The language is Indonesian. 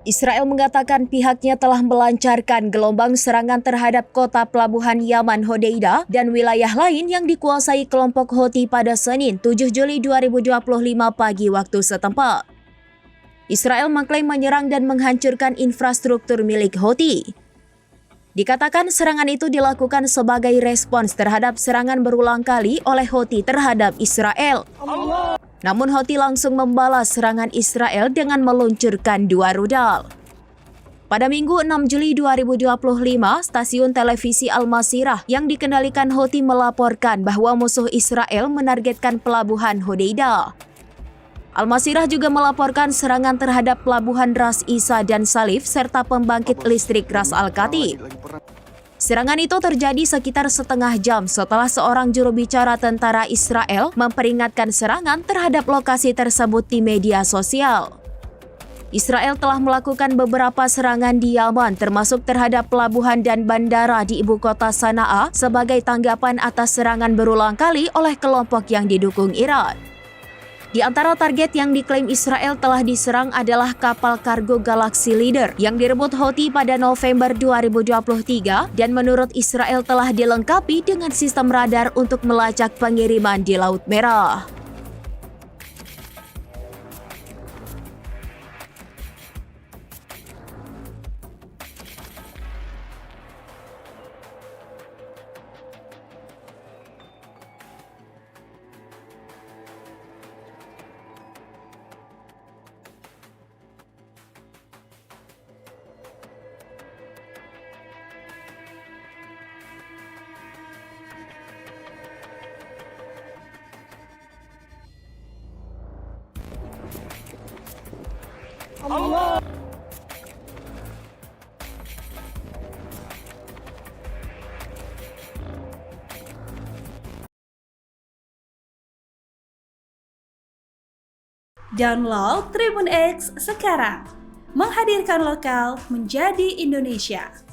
Israel mengatakan pihaknya telah melancarkan gelombang serangan terhadap kota pelabuhan Yaman Hodeidah dan wilayah lain yang dikuasai kelompok Houthi pada Senin 7 Juli 2025 pagi waktu setempat. Israel mengklaim menyerang dan menghancurkan infrastruktur milik Houthi. Dikatakan serangan itu dilakukan sebagai respons terhadap serangan berulang kali oleh Houthi terhadap Israel. Namun Houthi langsung membalas serangan Israel dengan meluncurkan 2 rudal. Pada Minggu 6 Juli 2025, stasiun televisi Al-Masirah yang dikendalikan Houthi melaporkan bahwa musuh Israel menargetkan pelabuhan Hodeidah. Al-Masirah juga melaporkan serangan terhadap pelabuhan Ras Isa dan Salif serta pembangkit listrik Ras Al-Khatib. Serangan itu terjadi sekitar setengah jam setelah seorang juru bicara tentara Israel memperingatkan serangan terhadap lokasi tersebut di media sosial. Israel telah melakukan beberapa serangan di Yaman termasuk terhadap pelabuhan dan bandara di ibu kota Sanaa sebagai tanggapan atas serangan berulang kali oleh kelompok yang didukung Iran. Di antara target yang diklaim Israel telah diserang adalah kapal kargo Galaxy Leader yang direbut Houthi pada November 2023 dan menurut Israel telah dilengkapi dengan sistem radar untuk melacak pengiriman di Laut Merah. Allah. Download Tribun X sekarang, menghadirkan lokal menjadi Indonesia.